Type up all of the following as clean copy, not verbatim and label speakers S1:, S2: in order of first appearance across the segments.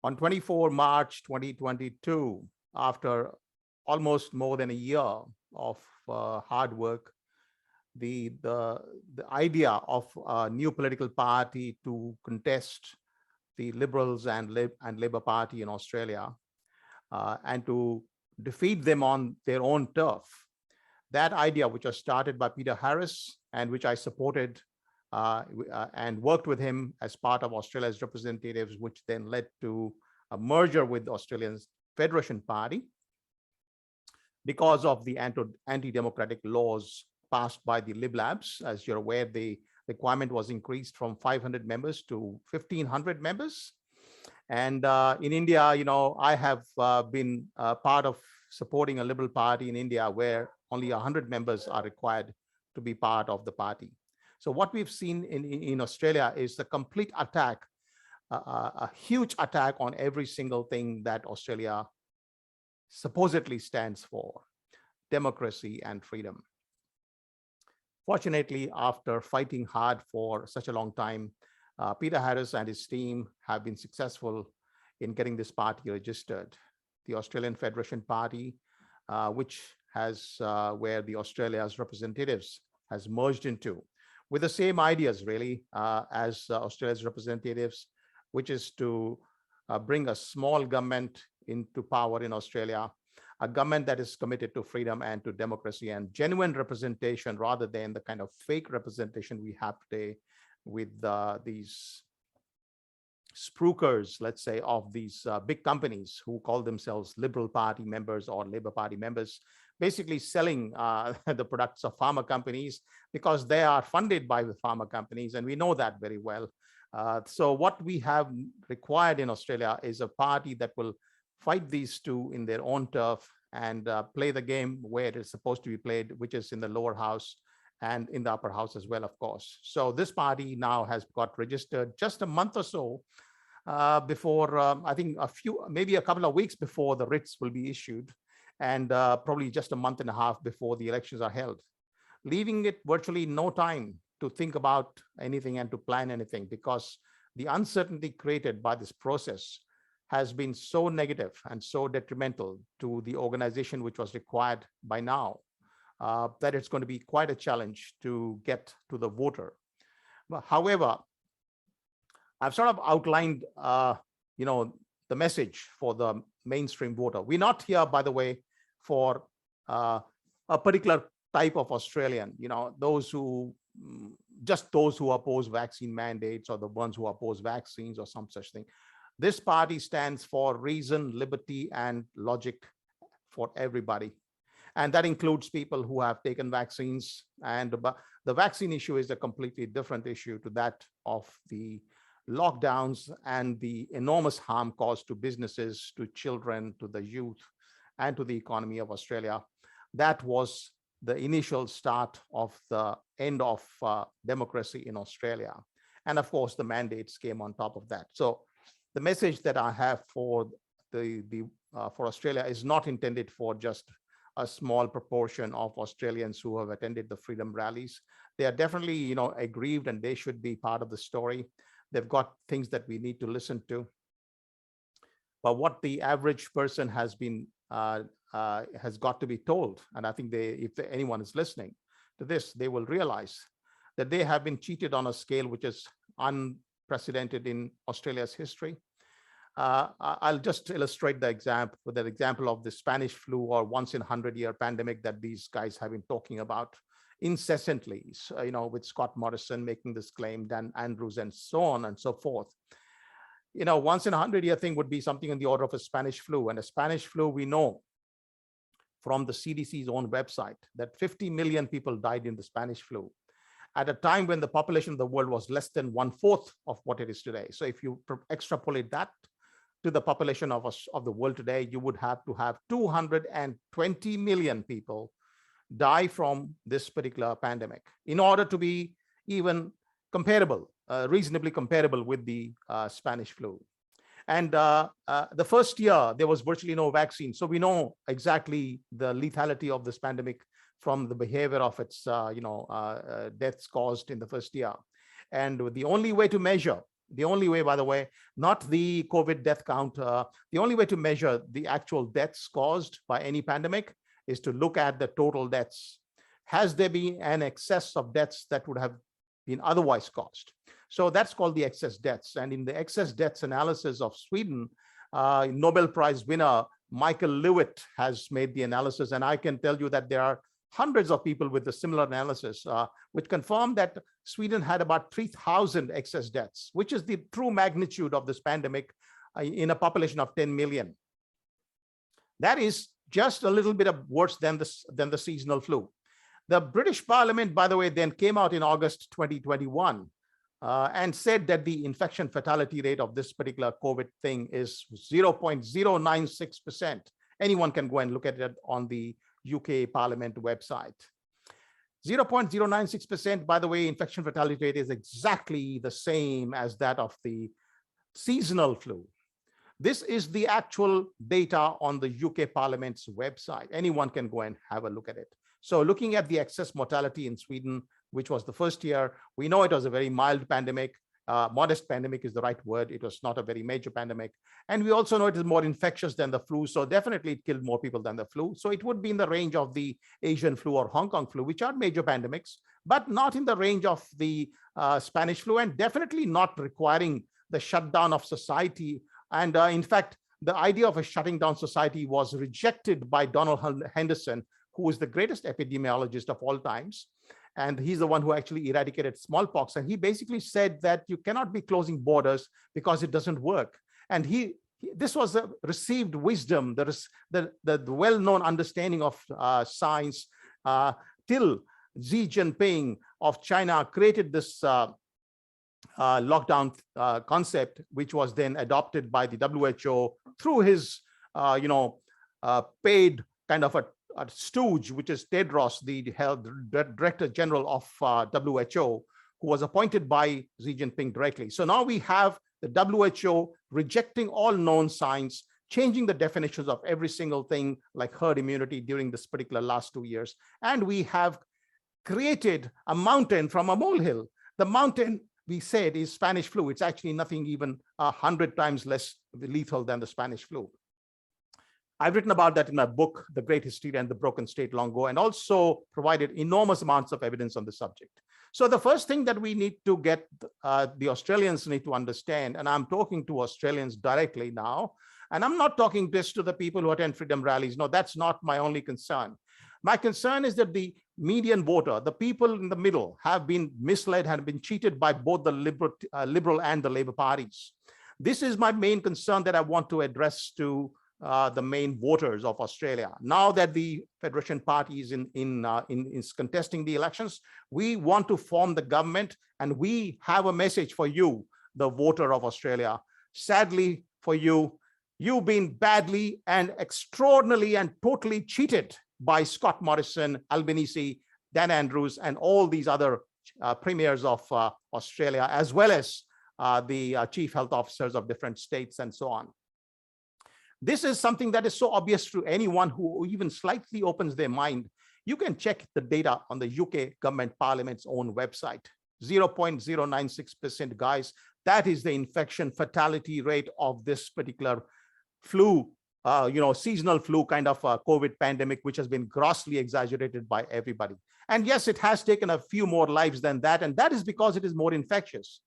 S1: On 24 March 2022, after almost more than a year of hard work, the idea of a new political party to contest the Liberals and Labour Party in Australia and to defeat them on their own turf. That idea, which was started by Peter Harris and which I supported and worked with him as part of Australia's representatives, which then led to a merger with the Australian Federation Party because of the anti-democratic laws passed by the LibLabs. As you're aware, the requirement was increased from 500 members to 1,500 members. And in India, I have been part of supporting a Liberal Party in India where only 100 members are required to be part of the party. So what we've seen in Australia is the complete attack, a huge attack on every single thing that Australia supposedly stands for: democracy and freedom. Fortunately, after fighting hard for such a long time, Peter Harris and his team have been successful in getting this party registered. The Australian Federation Party, which has where the Australia's representatives has merged into, with the same ideas really as Australia's representatives, which is to bring a small government into power in Australia, a government that is committed to freedom and to democracy and genuine representation rather than the kind of fake representation we have today with these spruikers, let's say, of these big companies who call themselves Liberal Party members or Labour Party members, basically selling the products of pharma companies because they are funded by the pharma companies, and we know that very well. So what we have required in Australia is a party that will fight these two in their own turf and play the game where it is supposed to be played, which is in the lower house and in the upper house as well, of course. So this party now has got registered just a month or so before, I think maybe a couple of weeks before the writs will be issued, and probably just a month and a half before the elections are held, leaving it virtually no time to think about anything and to plan anything, because the uncertainty created by this process has been so negative and so detrimental to the organization which was required by now that it's going to be quite a challenge to get to the voter. But however, I've sort of outlined, the message for the mainstream voter. We're not here, by the way, for a particular type of Australian, those who oppose vaccine mandates or the ones who oppose vaccines or some such thing. This party stands for reason, liberty, and logic for everybody. And that includes people who have taken vaccines. And the vaccine issue is a completely different issue to that of the lockdowns and the enormous harm caused to businesses, to children, to the youth, and to the economy of Australia. That was the initial start of the end of democracy in Australia. And of course, the mandates came on top of that. So the message that I have for for Australia is not intended for just a small proportion of Australians who have attended the freedom rallies. They are definitely, aggrieved, and they should be part of the story. They've got things that we need to listen to. But what the average person has got to be told, and I think if anyone is listening to this, they will realize that they have been cheated on a scale which is unprecedented in Australia's history. I'll just illustrate the example of the Spanish flu, or once in 100-year pandemic that these guys have been talking about incessantly, with Scott Morrison making this claim, Dan Andrews, and so on and so forth. Once in 100-year thing would be something in the order of a Spanish flu. And a Spanish flu, we know from the CDC's own website that 50 million people died in the Spanish flu at a time when the population of the world was less than 1/4 of what it is today. So if you extrapolate that to the population of the world today, you would have to have 220 million people die from this particular pandemic in order to be even comparable, reasonably comparable with the Spanish flu. And the first year, there was virtually no vaccine. So we know exactly the lethality of this pandemic from the behavior of its deaths caused in the first year. And the only way to measure The only way, by the way, not the COVID death count, the only way to measure the actual deaths caused by any pandemic is to look at the total deaths. Has there been an excess of deaths that would have been otherwise caused? So that's called the excess deaths. And in the excess deaths analysis of Sweden, Nobel Prize winner Michael Lewitt has made the analysis. And I can tell you that there are hundreds of people with a similar analysis, which confirm that Sweden had about 3,000 excess deaths, which is the true magnitude of this pandemic in a population of 10 million. That is just a little bit of worse than the seasonal flu. The British Parliament, by the way, then came out in August 2021 and said that the infection fatality rate of this particular COVID thing is 0.096%. Anyone can go and look at it on the UK Parliament website. 0.096%, by the way, infection fatality rate is exactly the same as that of the seasonal flu. This is the actual data on the UK Parliament's website. Anyone can go and have a look at it. So looking at the excess mortality in Sweden, which was the first year, we know it was a very mild pandemic. Modest pandemic is the right word. It was not a very major pandemic. And we also know it is more infectious than the flu. So definitely it killed more people than the flu. So it would be in the range of the Asian flu or Hong Kong flu, which are major pandemics, but not in the range of the Spanish flu, and definitely not requiring the shutdown of society. And in fact, the idea of a shutting down society was rejected by Donald Henderson, who is the greatest epidemiologist of all times. And he's the one who actually eradicated smallpox. And he basically said that you cannot be closing borders because it doesn't work. And this was a received wisdom, the well-known understanding of science till Xi Jinping of China created this lockdown concept, which was then adopted by the WHO through his, paid kind of a stooge, which is Tedros, the health director general of WHO, who was appointed by Xi Jinping directly. So now we have the WHO rejecting all known science, changing the definitions of every single thing like herd immunity during this particular last 2 years. And we have created a mountain from a molehill. The mountain, we said, is Spanish flu. It's actually nothing even 100 times less lethal than the Spanish flu. I've written about that in my book, The Great Hysteria and the Broken State, long ago, and also provided enormous amounts of evidence on the subject. So the first thing that we need to get, the Australians need to understand, and I'm talking to Australians directly now, and I'm not talking just to the people who attend freedom rallies. No, that's not my only concern. My concern is that the median voter, the people in the middle, have been misled, have been cheated by both the Liberal and the Labour parties. This is my main concern that I want to address to the main voters of Australia. Now that the Federation Party is is contesting the elections, we want to form the government, and we have a message for you, the voter of Australia. Sadly for you, you've been badly and extraordinarily and totally cheated by Scott Morrison, Albanese, Dan Andrews, and all these other premiers of Australia, as well as the chief health officers of different states and so on. This is something that is so obvious to anyone who even slightly opens their mind. You can check the data on the UK government parliament's own website. 0.096%, guys. That is the infection fatality rate of this particular flu, seasonal flu kind of COVID pandemic, which has been grossly exaggerated by everybody. And yes, it has taken a few more lives than that. And that is because it is more infectious.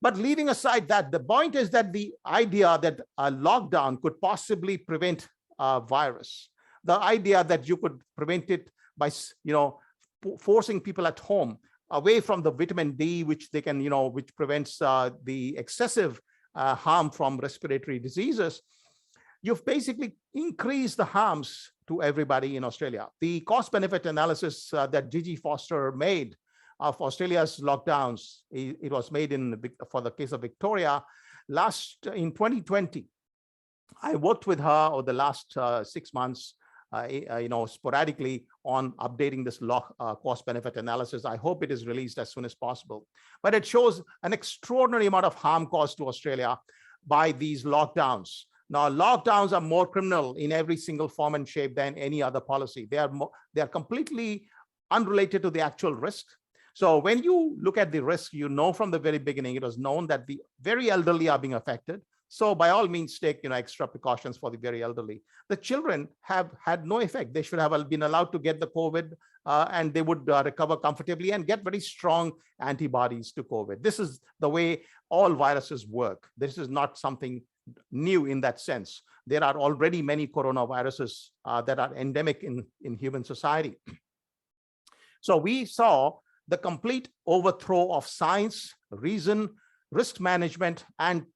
S1: But leaving aside that, the point is that the idea that a lockdown could possibly prevent a virus, the idea that you could prevent it by, forcing people at home away from the vitamin D, which they can, which prevents the excessive harm from respiratory diseases, you've basically increased the harms to everybody in Australia. The cost-benefit analysis that Gigi Foster made of Australia's lockdowns, it was made for the case of Victoria in 2020. I worked with her over the last 6 months, sporadically on updating this cost-benefit analysis. I hope it is released as soon as possible. But it shows an extraordinary amount of harm caused to Australia by these lockdowns. Now, lockdowns are more criminal in every single form and shape than any other policy. They are completely unrelated to the actual risk. So when you look at the risk, you know from the very beginning, it was known that the very elderly are being affected. So by all means, take extra precautions for the very elderly. The children have had no effect. They should have been allowed to get the COVID, and they would recover comfortably and get very strong antibodies to COVID. This is the way all viruses work. This is not something new in that sense. There are already many coronaviruses that are endemic in human society. So we saw the complete overthrow of science, reason, risk management, and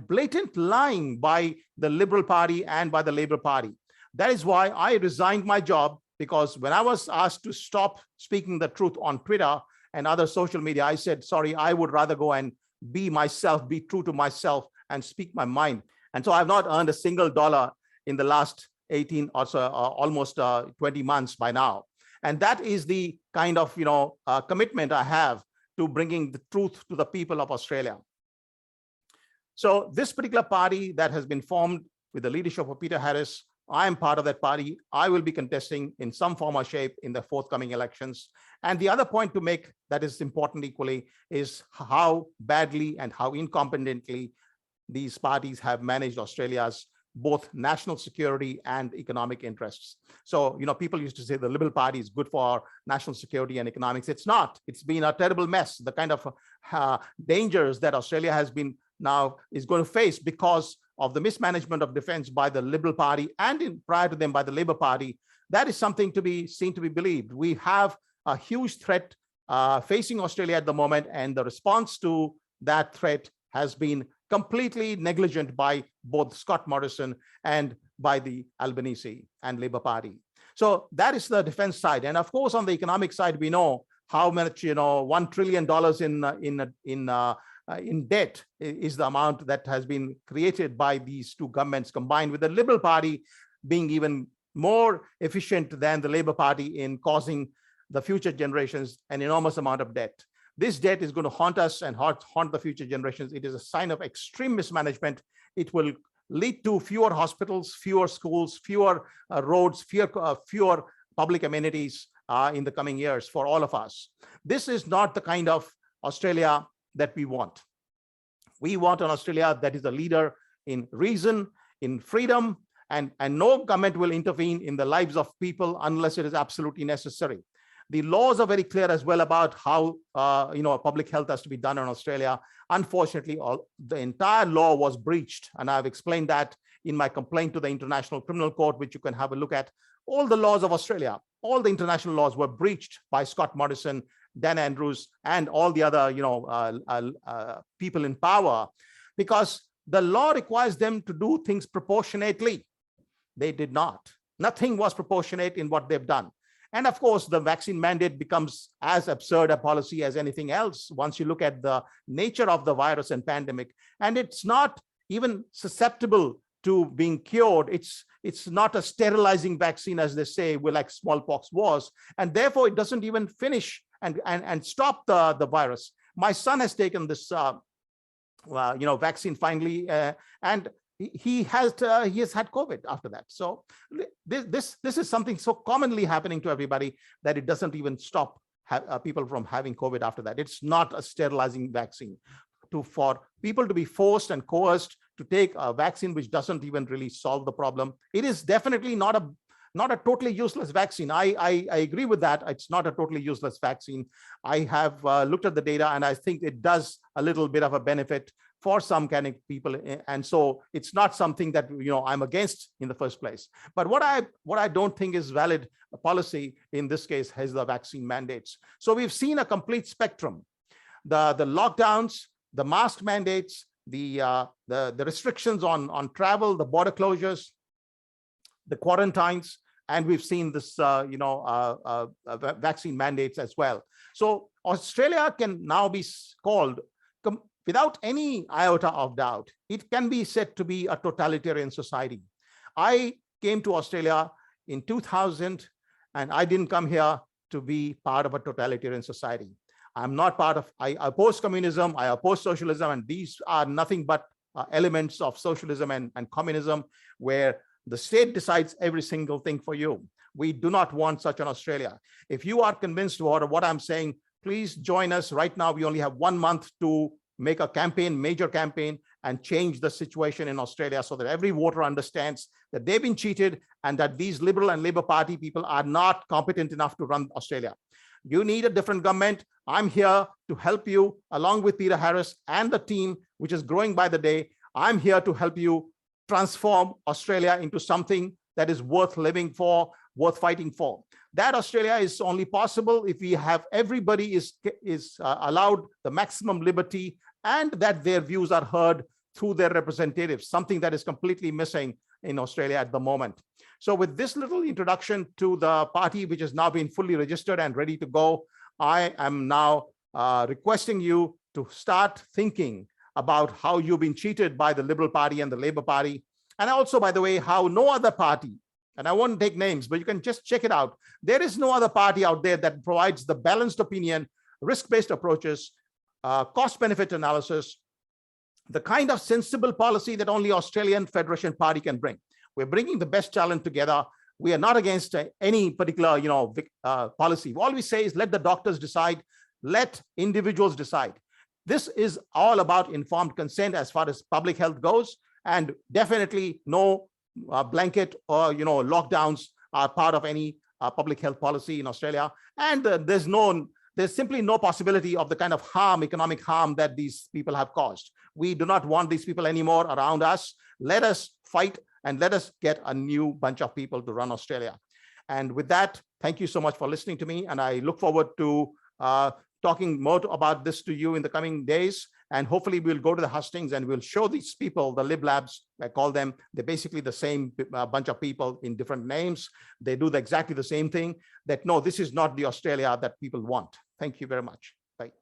S1: blatant lying by the Liberal Party and by the Labour Party. That is why I resigned my job, because when I was asked to stop speaking the truth on Twitter and other social media, I said, sorry, I would rather go and be myself, be true to myself, and speak my mind. And so I've not earned a single dollar in the last 18 or so, almost 20 months by now. And that is the kind of commitment I have to bringing the truth to the people of Australia. So this particular party that has been formed with the leadership of Peter Harris, I am part of that party. I will be contesting in some form or shape in the forthcoming elections. And the other point to make that is important equally is how badly and how incompetently these parties have managed Australia's both national security and economic interests. So, people used to say the Liberal Party is good for national security and economics. It's not. It's been a terrible mess. The kind of dangers that Australia has been now is going to face because of the mismanagement of defense by the Liberal Party and prior to them by the Labour Party, that is something to be seen, to be believed. We have a huge threat facing Australia at the moment, and the response to that threat has been completely negligent by both Scott Morrison and by the Albanese and Labour Party. So that is the defense side. And of course, on the economic side, we know how much, $1 trillion in debt is the amount that has been created by these two governments, combined with the Liberal Party being even more efficient than the Labour Party in causing the future generations an enormous amount of debt. This debt is going to haunt us and haunt the future generations. It is a sign of extreme mismanagement. It will lead to fewer hospitals, fewer schools, fewer roads, fewer public amenities in the coming years for all of us. This is not the kind of Australia that we want. We want an Australia that is a leader in reason, in freedom, and no government will intervene in the lives of people unless it is absolutely necessary. The laws are very clear as well about how public health has to be done in Australia. Unfortunately, the entire law was breached, and I've explained that in my complaint to the International Criminal Court, which you can have a look at. All the laws of Australia, all the international laws were breached by Scott Morrison, Dan Andrews, and all the other people in power, because the law requires them to do things proportionately. They did not. Nothing was proportionate in what they've done. And of course, the vaccine mandate becomes as absurd a policy as anything else once you look at the nature of the virus and pandemic. And it's not even susceptible to being cured. It's not a sterilizing vaccine, as they say, like smallpox was. And therefore, it doesn't even finish and stop the virus. My son has taken this vaccine finally, and he has had COVID after that. So this is something so commonly happening to everybody that it doesn't even stop people from having COVID after that. It's not a sterilizing vaccine. For people to be forced and coerced to take a vaccine which doesn't even really solve the problem, it is definitely not a totally useless vaccine. I agree with that. It's not a totally useless vaccine. I have looked at the data, and I think it does a little bit of a benefit for some kind of people, and so it's not something that I'm against in the first place. But what I don't think is valid policy in this case is the vaccine mandates. So we've seen a complete spectrum: the lockdowns, the mask mandates, the restrictions on travel, the border closures, the quarantines, and we've seen this vaccine mandates as well. So Australia can now be called, without any iota of doubt, it can be said to be a totalitarian society. I came to Australia in 2000, and I didn't come here to be part of a totalitarian society. I'm not part of, I oppose communism, I oppose socialism, and these are nothing but elements of socialism and communism, where the state decides every single thing for you. We do not want such an Australia. If you are convinced of what I'm saying, please join us right now. We only have 1 month to make a campaign, major campaign, and change the situation in Australia so that every voter understands that they've been cheated and that these Liberal and Labour Party people are not competent enough to run Australia. You need a different government. I'm here to help you along with Peter Harris and the team, which is growing by the day. I'm here to help you transform Australia into something that is worth living for, worth fighting for. That Australia is only possible if we have everybody is allowed the maximum liberty and that their views are heard through their representatives, something that is completely missing in Australia at the moment. So with this little introduction to the party, which has now been fully registered and ready to go, I am now requesting you to start thinking about how you've been cheated by the Liberal Party and the Labour Party. And also, by the way, how no other party, and I won't take names, but you can just check it out. There is no other party out there that provides the balanced opinion, risk-based approaches, cost-benefit analysis, the kind of sensible policy that only Australian Federation Party can bring. We're bringing the best talent together. We are not against any particular, policy. All we say is let the doctors decide, let individuals decide. This is all about informed consent as far as public health goes, and definitely no blanket or lockdowns are part of any public health policy in Australia. And there's simply no possibility of the kind of harm, economic harm that these people have caused. We do not want these people anymore around us. Let us fight and let us get a new bunch of people to run Australia. And with that, thank you so much for listening to me. And I look forward to talking more about this to you in the coming days. And hopefully we'll go to the hustings and we'll show these people, the LibLabs, I call them, they're basically the same bunch of people in different names. They do exactly the same thing, that no, this is not the Australia that people want. Thank you very much. Bye.